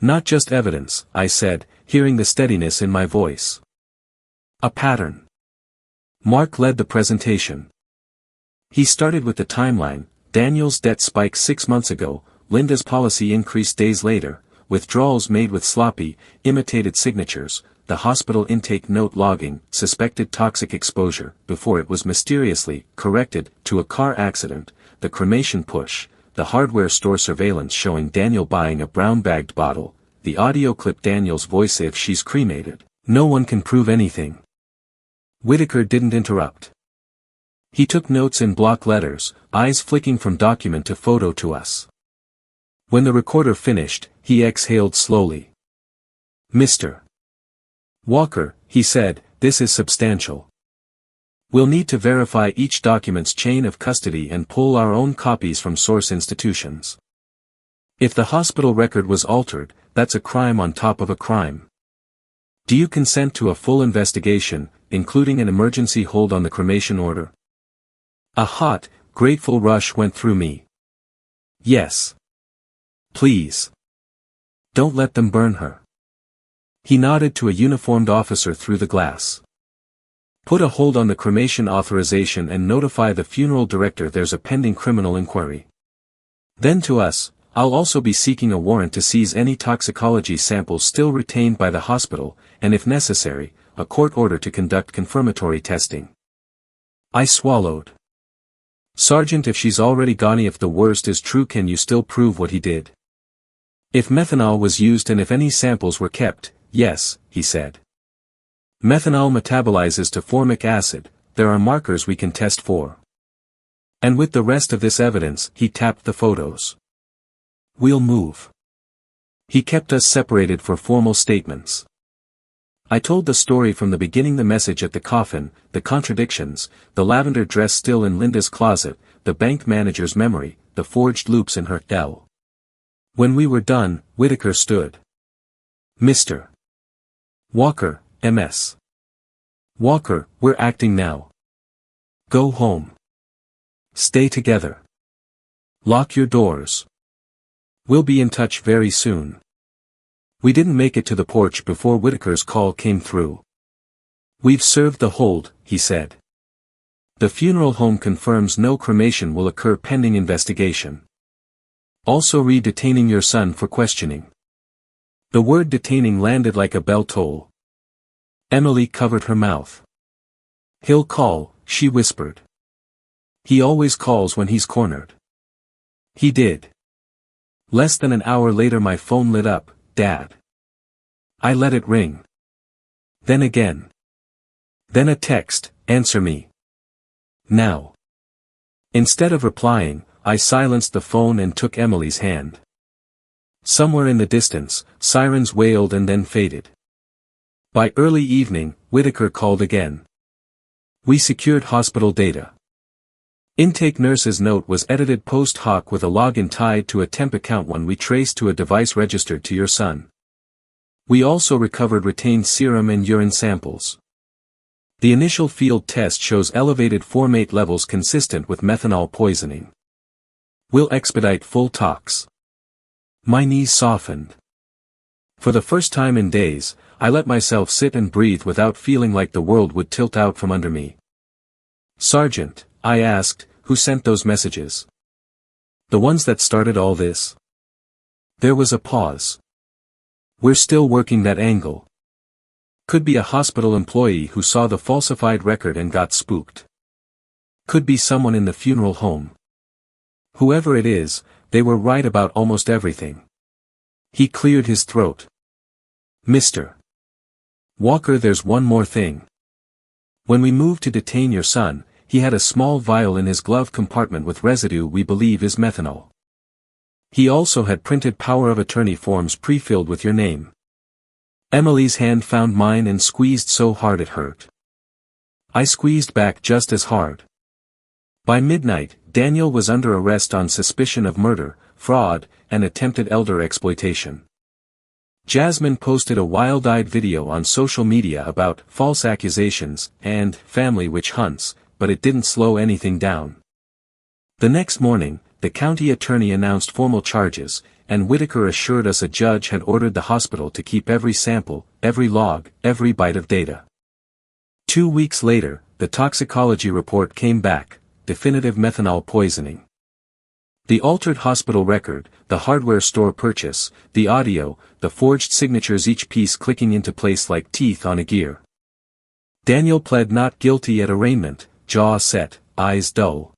Speaker 1: Not just evidence, I said, hearing the steadiness in my voice. A pattern. Mark led the presentation. He started with the timeline. Daniel's debt spiked 6 months ago, Linda's policy increased days later, withdrawals made with sloppy, imitated signatures, the hospital intake note logging, suspected toxic exposure, before it was mysteriously corrected to a car accident, the cremation push, the hardware store surveillance showing Daniel buying a brown-bagged bottle, the audio clip Daniel's voice. If she's cremated, no one can prove anything. Whitaker didn't interrupt. He took notes in block letters, eyes flicking from document to photo to us. When the recorder finished, he exhaled slowly. Mr. Walker, he said, this is substantial. We'll need to verify each document's chain of custody and pull our own copies from source institutions. If the hospital record was altered, that's a crime on top of a crime. Do you consent to a full investigation, including an emergency hold on the cremation order? A hot, grateful rush went through me. Yes. Please. Don't let them burn her. He nodded to a uniformed officer through the glass. Put a hold on the cremation authorization and notify the funeral director there's a pending criminal inquiry. Then to us, I'll also be seeking a warrant to seize any toxicology samples still retained by the hospital, and if necessary, a court order to conduct confirmatory testing. I swallowed. Sergeant, if she's already gone, if the worst is true, can you still prove what he did? If methanol was used and if any samples were kept, yes, he said. Methanol metabolizes to formic acid, there are markers we can test for. And with the rest of this evidence, he tapped the photos. We'll move. He kept us separated for formal statements. I told the story from the beginning, the message at the coffin, the contradictions, the lavender dress still in Linda's closet, the bank manager's memory, the forged loops in her L. When we were done, Whitaker stood. Mr. Walker, MS. Walker, we're acting now. Go home. Stay together. Lock your doors. We'll be in touch very soon. We didn't make it to the porch before Whitaker's call came through. "We've served the hold," he said. "The funeral home confirms no cremation will occur pending investigation. Also detaining your son for questioning." The word detaining landed like a bell toll. Emily covered her mouth. "He'll call," she whispered. "He always calls when he's cornered." He did. Less than an hour later my phone lit up. "Dad." I let it ring. Then again. Then a text, "Answer me now." Instead of replying, I silenced the phone and took Emily's hand. Somewhere in the distance, sirens wailed and then faded. By early evening, Whitaker called again. We secured hospital data. Intake nurse's note was edited post hoc with a login tied to a temp account one we traced to a device registered to your son. We also recovered retained serum and urine samples. The initial field test shows elevated formate levels consistent with methanol poisoning. We'll expedite full tox. My knees softened. For the first time in days, I let myself sit and breathe without feeling like the world would tilt out from under me. "Sergeant," I asked, "who sent those messages? The ones that started all this?" There was a pause. "We're still working that angle. Could be a hospital employee who saw the falsified record and got spooked. Could be someone in the funeral home. Whoever it is, they were right about almost everything." He cleared his throat. "Mr. Walker, there's one more thing. When we moved to detain your son, he had a small vial in his glove compartment with residue we believe is methanol. He also had printed power of attorney forms pre-filled with your name." Emily's hand found mine and squeezed so hard it hurt. I squeezed back just as hard. By midnight, Daniel was under arrest on suspicion of murder, fraud, and attempted elder exploitation. Jasmine posted a wild-eyed video on social media about false accusations and family witch hunts, but it didn't slow anything down. The next morning, the county attorney announced formal charges, and Whitaker assured us a judge had ordered the hospital to keep every sample, every log, every byte of data. 2 weeks later, the toxicology report came back, definitive methanol poisoning. The altered hospital record, the hardware store purchase, the audio, the forged signatures, each piece clicking into place like teeth on a gear. Daniel pled not guilty at arraignment, jaw set, eyes dull.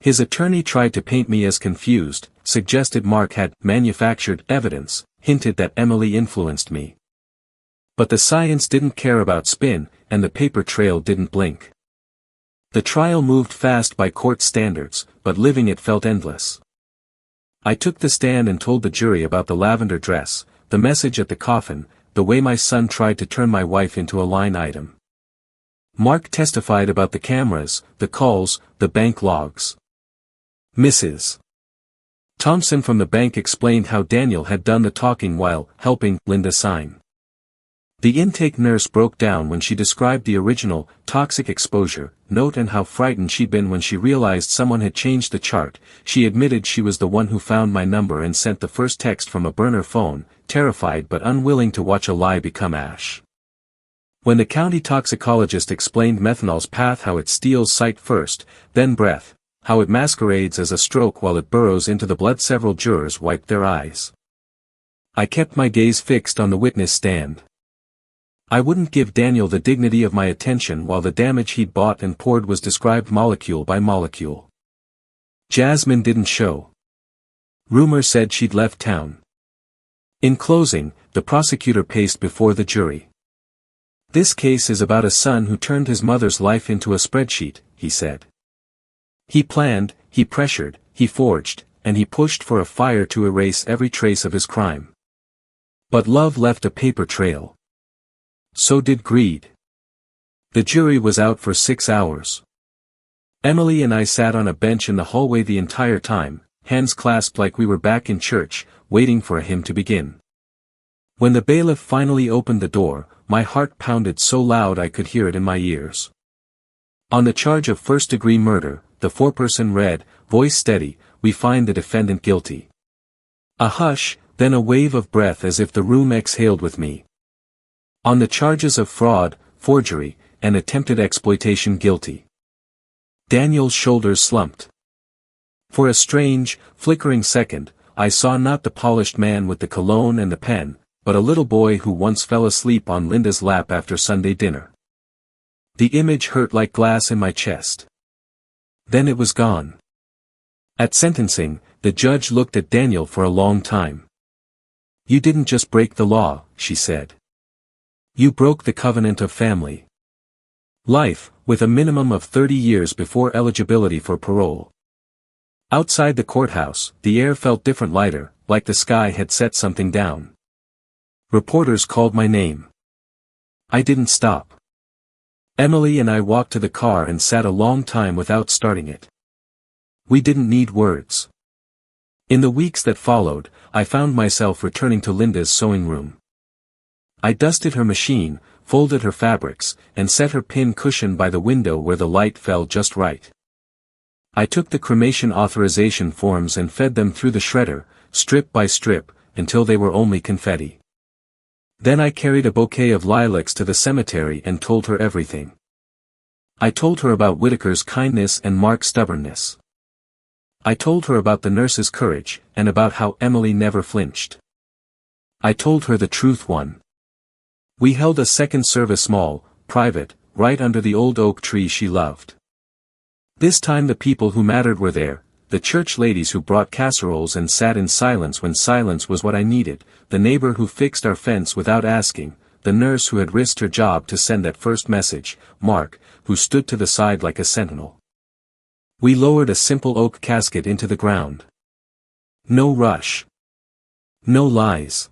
Speaker 1: His attorney tried to paint me as confused, suggested Mark had manufactured evidence, hinted that Emily influenced me. But the science didn't care about spin, and the paper trail didn't blink. The trial moved fast by court standards, but living it felt endless. I took the stand and told the jury about the lavender dress, the message at the coffin, the way my son tried to turn my wife into a line item. Mark testified about the cameras, the calls, the bank logs. Mrs. Thompson from the bank explained how Daniel had done the talking while helping Linda sign. The intake nurse broke down when she described the original toxic exposure note and how frightened she'd been when she realized someone had changed the chart. She admitted she was the one who found my number and sent the first text from a burner phone, terrified but unwilling to watch a lie become ash. When the county toxicologist explained methanol's path, how it steals sight first, then breath, how it masquerades as a stroke while it burrows into the blood, several jurors wiped their eyes. I kept my gaze fixed on the witness stand. I wouldn't give Daniel the dignity of my attention while the damage he'd bought and poured was described molecule by molecule. Jasmine didn't show. Rumor said she'd left town. In closing, the prosecutor paced before the jury. "This case is about a son who turned his mother's life into a spreadsheet," he said. "He planned, he pressured, he forged, and he pushed for a fire to erase every trace of his crime. But love left a paper trail. So did greed." The jury was out for 6 hours. Emily and I sat on a bench in the hallway the entire time, hands clasped like we were back in church, waiting for a hymn to begin. When the bailiff finally opened the door, my heart pounded so loud I could hear it in my ears. On the charge of first-degree murder, the foreperson read, voice steady, "We find the defendant guilty." A hush, then a wave of breath as if the room exhaled with me. On the charges of fraud, forgery, and attempted exploitation guilty. Daniel's shoulders slumped. For a strange, flickering second, I saw not the polished man with the cologne and the pen, but a little boy who once fell asleep on Linda's lap after Sunday dinner. The image hurt like glass in my chest. Then it was gone. At sentencing, the judge looked at Daniel for a long time. "You didn't just break the law," she said. "You broke the covenant of family. Life, with a minimum of 30 years before eligibility for parole." Outside the courthouse, the air felt different, lighter, like the sky had set something down. Reporters called my name. I didn't stop. Emily and I walked to the car and sat a long time without starting it. We didn't need words. In the weeks that followed, I found myself returning to Linda's sewing room. I dusted her machine, folded her fabrics, and set her pin cushion by the window where the light fell just right. I took the cremation authorization forms and fed them through the shredder, strip by strip, until they were only confetti. Then I carried a bouquet of lilacs to the cemetery and told her everything. I told her about Whitaker's kindness and Mark's stubbornness. I told her about the nurse's courage, and about how Emily never flinched. I told her the truth won. We held a second service, small, private, right under the old oak tree she loved. This time the people who mattered were there, the church ladies who brought casseroles and sat in silence when silence was what I needed, the neighbor who fixed our fence without asking, the nurse who had risked her job to send that first message, Mark, who stood to the side like a sentinel. We lowered a simple oak casket into the ground. No rush. No lies.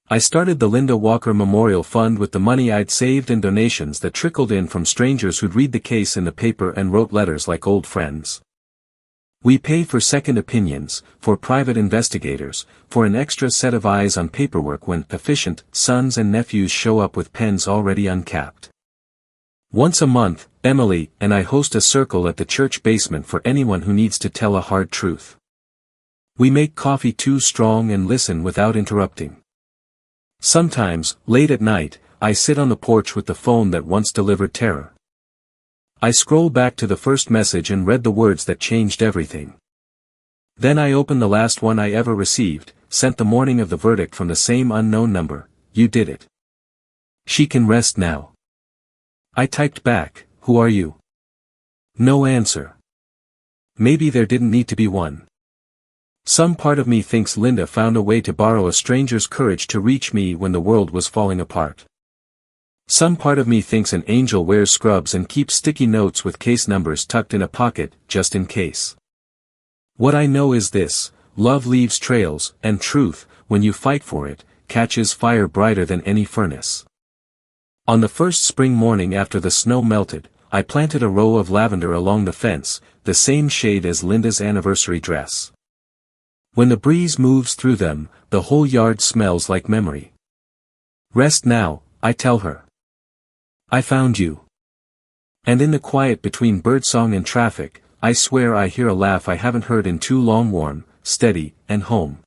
Speaker 1: I started the Linda Walker Memorial Fund with the money I'd saved and donations that trickled in from strangers who'd read the case in the paper and wrote letters like old friends. We pay for second opinions, for private investigators, for an extra set of eyes on paperwork when efficient sons and nephews show up with pens already uncapped. Once a month, Emily and I host a circle at the church basement for anyone who needs to tell a hard truth. We make coffee too strong and listen without interrupting. Sometimes, late at night, I sit on the porch with the phone that once delivered terror. I scroll back to the first message and read the words that changed everything. Then I open the last one I ever received, sent the morning of the verdict from the same unknown number. "You did it. She can rest now." I typed back, "Who are you?" No answer. Maybe there didn't need to be one. Some part of me thinks Linda found a way to borrow a stranger's courage to reach me when the world was falling apart. Some part of me thinks an angel wears scrubs and keeps sticky notes with case numbers tucked in a pocket, just in case. What I know is this: love leaves trails, and truth, when you fight for it, catches fire brighter than any furnace. On the first spring morning after the snow melted, I planted a row of lavender along the fence, the same shade as Linda's anniversary dress. When the breeze moves through them, the whole yard smells like memory. "Rest now," I tell her. "I found you." And in the quiet between birdsong and traffic, I swear I hear a laugh I haven't heard in too long, warm, steady, and home.